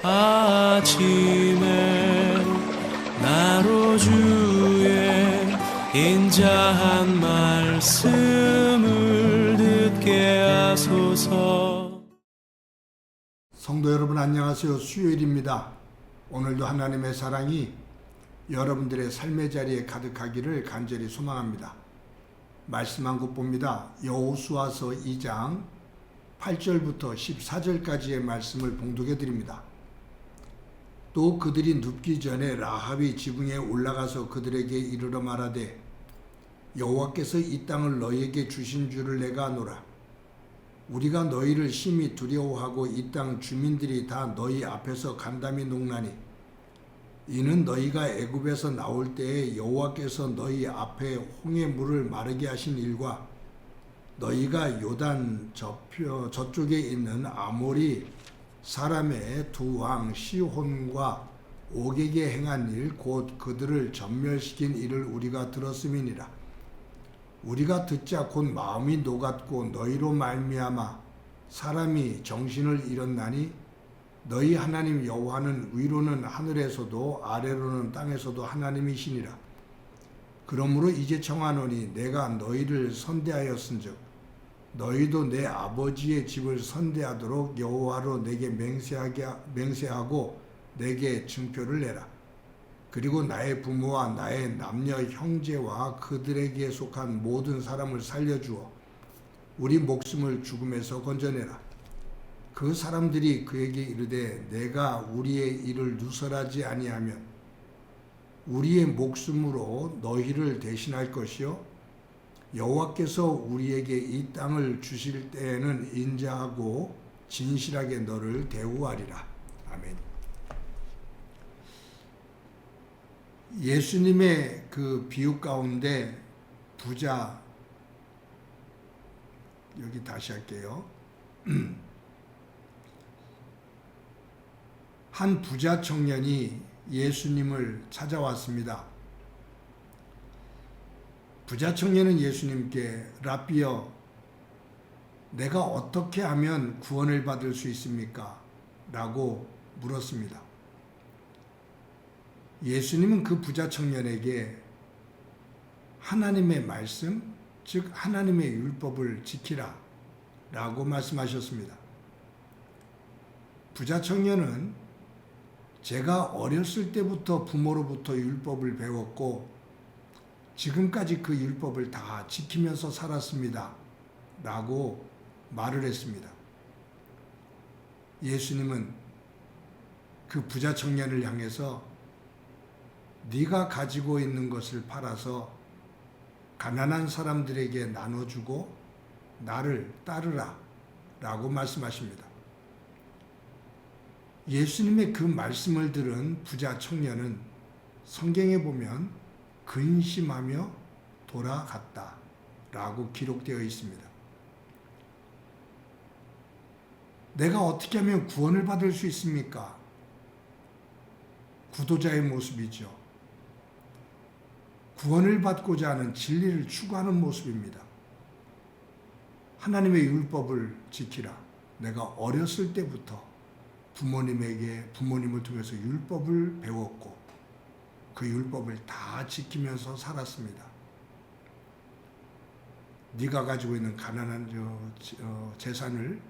아침에 나로 주의 인자한 말씀을 듣게 하소서. 성도 여러분 안녕하세요. 수요일입니다. 오늘도 하나님의 사랑이 여러분들의 삶의 자리에 가득하기를 간절히 소망합니다. 말씀 한 곳 봅니다. 여호수아서 2장 8절부터 14절까지의 말씀을 봉독해 드립니다. 또 그들이 눕기 전에 라합이 지붕에 올라가서 그들에게 이르러 말하되 여호와께서 이 땅을 너희에게 주신 줄을 내가 아노라. 우리가 너희를 심히 두려워하고 이 땅 주민들이 다 너희 앞에서 간담이 녹나니 이는 너희가 애굽에서 나올 때에 여호와께서 너희 앞에 홍해 물을 마르게 하신 일과 너희가 요단 저쪽에 있는 아모리 사람의 두 왕 시혼과 옥에게 행한 일 곧 그들을 전멸시킨 일을 우리가 들었음이니라. 우리가 듣자 곧 마음이 녹았고 너희로 말미암아 사람이 정신을 잃었나니 너희 하나님 여호와는 위로는 하늘에서도 아래로는 땅에서도 하나님이시니라. 그러므로 이제 청하노니 내가 너희를 선대하였은즉 너희도 내 아버지의 집을 선대하도록 여호와로 내게 맹세하고 내게 증표를 내라. 그리고 나의 부모와 나의 남녀 형제와 그들에게 속한 모든 사람을 살려주어 우리 목숨을 죽음에서 건져내라. 그 사람들이 그에게 이르되 내가 우리의 일을 누설하지 아니하면 우리의 목숨으로 너희를 대신할 것이요 여호와께서 우리에게 이 땅을 주실 때에는 인자하고 진실하게 너를 대우하리라. 아멘. 예수님의 그 비유 가운데 부자, 여기 다시 할게요. 한 부자 청년이 예수님을 찾아왔습니다. 부자 청년은 예수님께 라비여, 내가 어떻게 하면 구원을 받을 수 있습니까? 라고 물었습니다. 예수님은 그 부자 청년에게 하나님의 말씀, 즉 하나님의 율법을 지키라 라고 말씀하셨습니다. 부자 청년은 제가 어렸을 때부터 부모로부터 율법을 배웠고 지금까지 그 율법을 다 지키면서 살았습니다 라고 말을 했습니다. 예수님은 그 부자 청년을 향해서 네가 가지고 있는 것을 팔아서 가난한 사람들에게 나눠주고 나를 따르라 라고 말씀하십니다. 예수님의 그 말씀을 들은 부자 청년은 성경에 보면 근심하며 돌아갔다 라고 기록되어 있습니다. 내가 어떻게 하면 구원을 받을 수 있습니까? 구도자의 모습이죠. 구원을 받고자 하는 진리를 추구하는 모습입니다. 하나님의 율법을 지키라. 내가 어렸을 때부터 부모님을 통해서 율법을 배웠고 그 율법을 다 지키면서 살았습니다. 네가 가지고 있는 가난한 재산을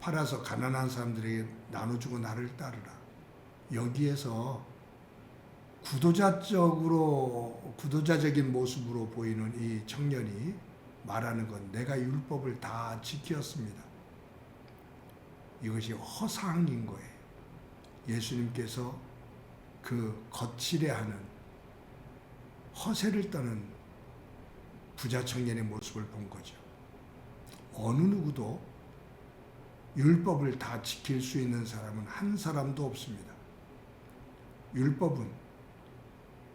팔아서 가난한 사람들에게 나눠주고 나를 따르라. 여기에서 구도자적인 모습으로 보이는 이 청년이 말하는 건 내가 율법을 다 지켰습니다. 이것이 허상인 거예요. 예수님께서 그 거칠해하는 허세를 떠는 부자 청년의 모습을 본 거죠. 어느 누구도 율법을 다 지킬 수 있는 사람은 한 사람도 없습니다. 율법은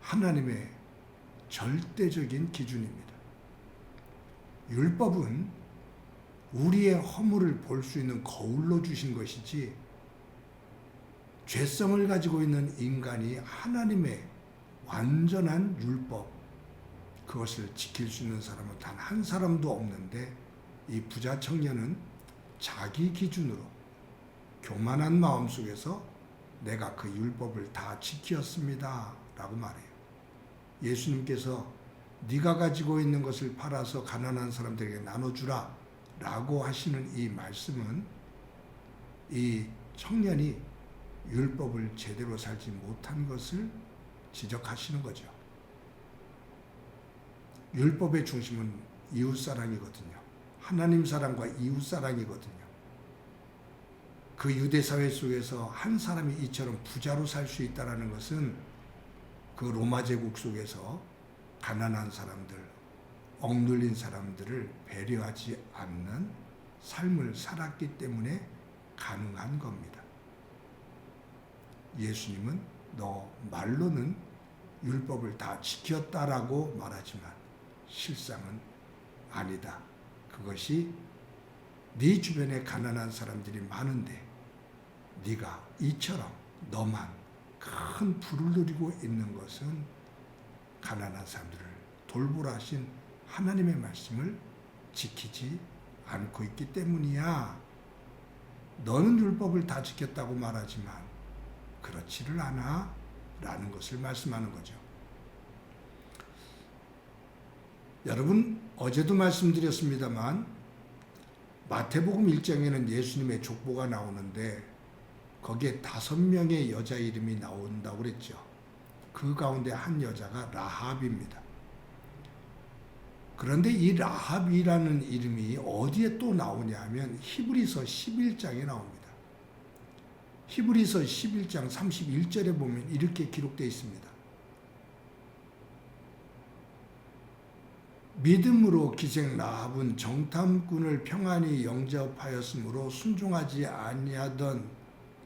하나님의 절대적인 기준입니다. 율법은 우리의 허물을 볼 수 있는 거울로 주신 것이지 죄성을 가지고 있는 인간이 하나님의 완전한 율법, 그것을 지킬 수 있는 사람은 단 한 사람도 없는데 이 부자 청년은 자기 기준으로 교만한 마음 속에서 내가 그 율법을 다 지켰습니다 라고 말해요. 예수님께서 네가 가지고 있는 것을 팔아서 가난한 사람들에게 나눠주라 라고 하시는 이 말씀은 이 청년이 율법을 제대로 살지 못한 것을 지적하시는 거죠. 율법의 중심은 이웃사랑이거든요. 하나님 사랑과 이웃사랑이거든요. 그 유대사회 속에서 한 사람이 이처럼 부자로 살 수 있다는 것은 그 로마 제국 속에서 가난한 사람들, 억눌린 사람들을 배려하지 않는 삶을 살았기 때문에 가능한 겁니다. 예수님은 너 말로는 율법을 다 지켰다라고 말하지만 실상은 아니다. 그것이 네 주변에 가난한 사람들이 많은데 네가 이처럼 너만 큰 부를 누리고 있는 것은 가난한 사람들을 돌보라 하신 하나님의 말씀을 지키지 않고 있기 때문이야. 너는 율법을 다 지켰다고 말하지만 그렇지를 않아 라는 것을 말씀하는 거죠. 여러분, 어제도 말씀드렸습니다만 마태복음 1장에는 예수님의 족보가 나오는데 거기에 5명의 여자 이름이 나온다고 그랬죠. 그 가운데 한 여자가 라합입니다. 그런데 이 라합이라는 이름이 어디에 또 나오냐 하면 히브리서 11장에 나옵니다. 히브리서 11장 31절에 보면 이렇게 기록되어 있습니다. 믿음으로 기생 라합은 정탐꾼을 평안히 영접하였으므로 순종하지 아니하던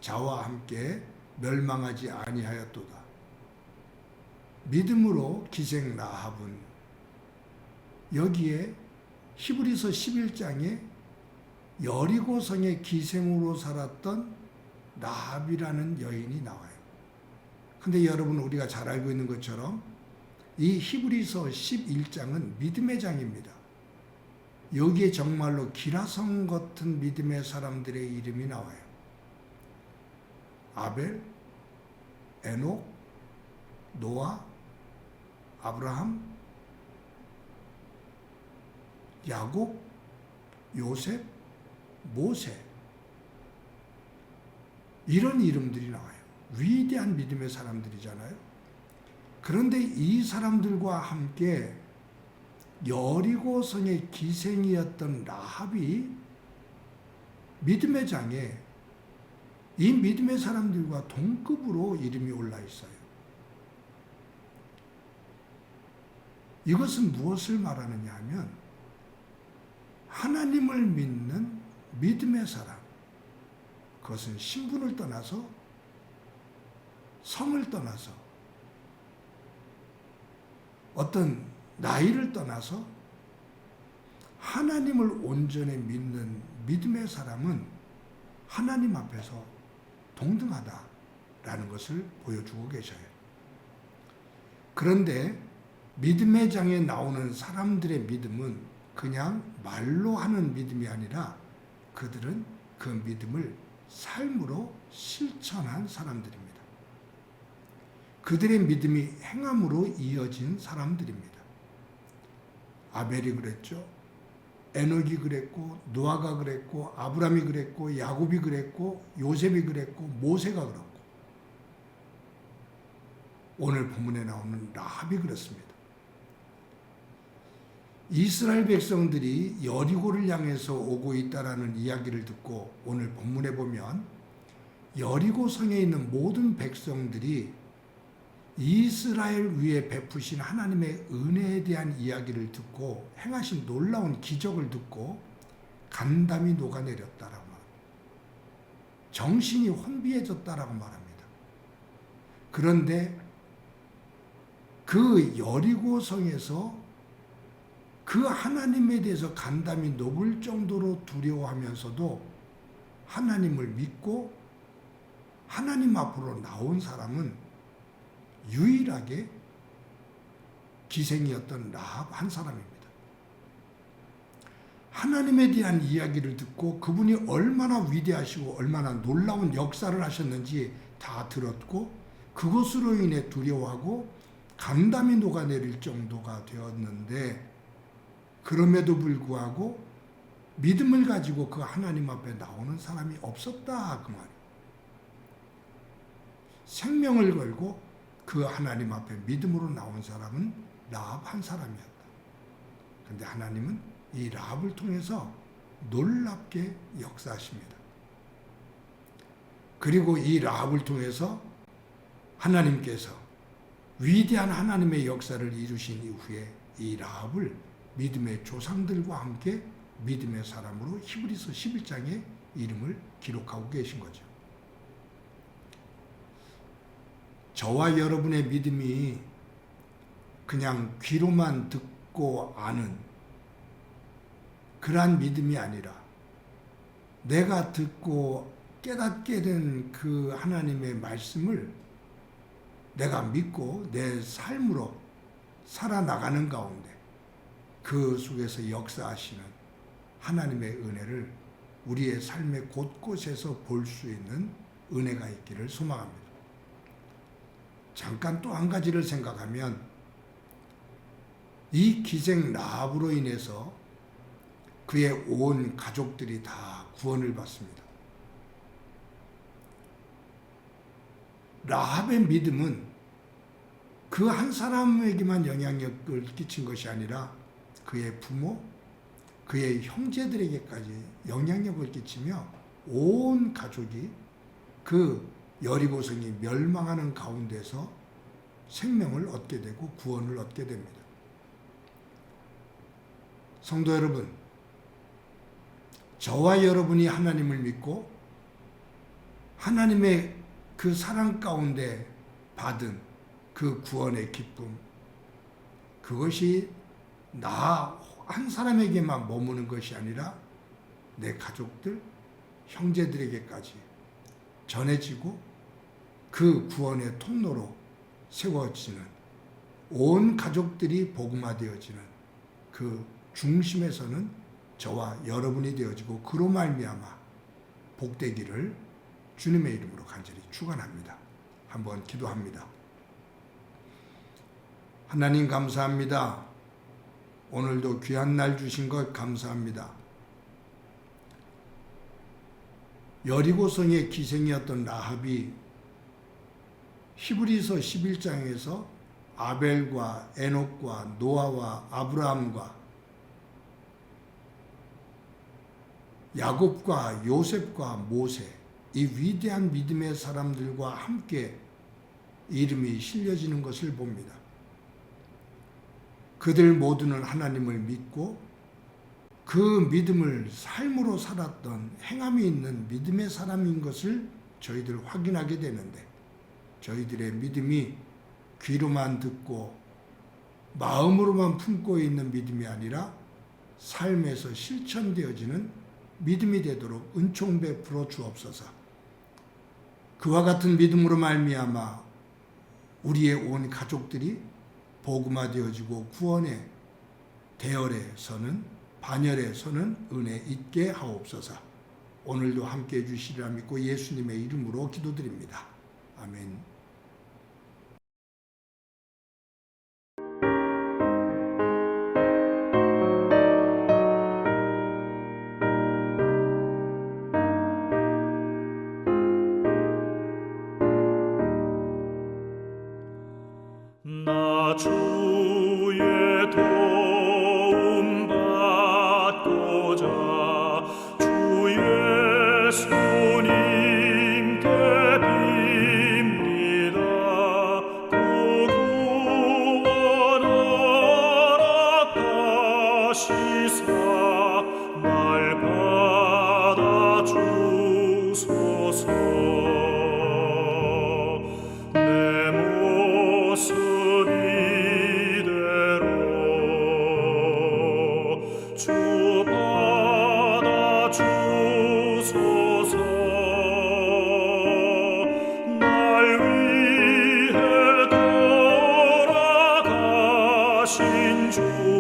자와 함께 멸망하지 아니하였도다. 믿음으로 기생 라합은 여기에 히브리서 11장에 여리고성의 기생으로 살았던 라합이라는 여인이 나와요. 근데 여러분, 우리가 잘 알고 있는 것처럼 이 히브리서 11장은 믿음의 장입니다. 여기에 정말로 기라성 같은 믿음의 사람들의 이름이 나와요. 아벨, 에녹, 노아, 아브라함, 야곱, 요셉, 모세, 이런 이름들이 나와요. 위대한 믿음의 사람들이잖아요. 그런데 이 사람들과 함께 여리고성의 기생이었던 라합이 믿음의 장에 이 믿음의 사람들과 동급으로 이름이 올라 있어요. 이것은 무엇을 말하느냐 하면 하나님을 믿는 믿음의 사람, 그것은 신분을 떠나서 성을 떠나서 어떤 나이를 떠나서 하나님을 온전히 믿는 믿음의 사람은 하나님 앞에서 동등하다라는 것을 보여주고 계셔요. 그런데 믿음의 장에 나오는 사람들의 믿음은 그냥 말로 하는 믿음이 아니라 그들은 그 믿음을 삶으로 실천한 사람들입니다. 그들의 믿음이 행함으로 이어진 사람들입니다. 아벨이 그랬죠. 에녹이 그랬고, 노아가 그랬고, 아브라함이 그랬고, 야곱이 그랬고, 요셉이 그랬고, 모세가 그랬고, 오늘 본문에 나오는 라합이 그렇습니다. 이스라엘 백성들이 여리고를 향해서 오고 있다라는 이야기를 듣고 오늘 본문에 보면 여리고 성에 있는 모든 백성들이 이스라엘 위에 베푸신 하나님의 은혜에 대한 이야기를 듣고 행하신 놀라운 기적을 듣고 간담이 녹아내렸다라고 말합니다. 정신이 혼비해졌다라고 말합니다. 그런데 그 여리고 성에서 그 하나님에 대해서 간담이 녹을 정도로 두려워하면서도 하나님을 믿고 하나님 앞으로 나온 사람은 유일하게 기생이었던 라합 한 사람입니다. 하나님에 대한 이야기를 듣고 그분이 얼마나 위대하시고 얼마나 놀라운 역사를 하셨는지 다 들었고 그것으로 인해 두려워하고 감담이 녹아내릴 정도가 되었는데 그럼에도 불구하고 믿음을 가지고 그 하나님 앞에 나오는 사람이 없었다 그 말이에요. 생명을 걸고 그 하나님 앞에 믿음으로 나온 사람은 라합 한 사람이었다. 그런데 하나님은 이 라합을 통해서 놀랍게 역사하십니다. 그리고 이 라합을 통해서 하나님께서 위대한 하나님의 역사를 이루신 이후에 이 라합을 믿음의 조상들과 함께 믿음의 사람으로 히브리서 11장에 이름을 기록하고 계신 거죠. 저와 여러분의 믿음이 그냥 귀로만 듣고 아는 그러한 믿음이 아니라 내가 듣고 깨닫게 된 그 하나님의 말씀을 내가 믿고 내 삶으로 살아나가는 가운데 그 속에서 역사하시는 하나님의 은혜를 우리의 삶의 곳곳에서 볼 수 있는 은혜가 있기를 소망합니다. 잠깐 또 한 가지를 생각하면 이 기생 라합으로 인해서 그의 온 가족들이 다 구원을 받습니다. 라합의 믿음은 그 한 사람에게만 영향력을 끼친 것이 아니라 그의 부모, 그의 형제들에게까지 영향력을 끼치며 온 가족이 그 여리고성이 멸망하는 가운데서 생명을 얻게 되고 구원을 얻게 됩니다. 성도 여러분, 저와 여러분이 하나님을 믿고 하나님의 그 사랑 가운데 받은 그 구원의 기쁨, 그것이 나 한 사람에게만 머무는 것이 아니라 내 가족들, 형제들에게까지 전해지고 그 구원의 통로로 세워지는 온 가족들이 복음화되어지는 그 중심에서는 저와 여러분이 되어지고 그로 말미암아 복되기를 주님의 이름으로 간절히 축원합니다. 한번 기도합니다. 하나님 감사합니다. 오늘도 귀한 날 주신 것 감사합니다. 여리고성의 기생이었던 라합이 히브리서 11장에서 아벨과 에녹과 노아와 아브라함과 야곱과 요셉과 모세, 이 위대한 믿음의 사람들과 함께 이름이 실려지는 것을 봅니다. 그들 모두는 하나님을 믿고 그 믿음을 삶으로 살았던 행함이 있는 믿음의 사람인 것을 저희들 확인하게 되는데, 저희들의 믿음이 귀로만 듣고 마음으로만 품고 있는 믿음이 아니라 삶에서 실천되어지는 믿음이 되도록 은총 베풀어 주옵소서. 그와 같은 믿음으로 말미암아 우리의 온 가족들이 복음화되어지고 구원의 대열에 서는, 반열에 서는 은혜 있게 하옵소서. 오늘도 함께해 주시리라 믿고 예수님의 이름으로 기도드립니다. 아멘. 나 주의 도움 받고자 주 예수님께 빕니다. 그 구원 허락하시사 날 받아주소서. 주 받아주소서. 날 위해 돌아가신 주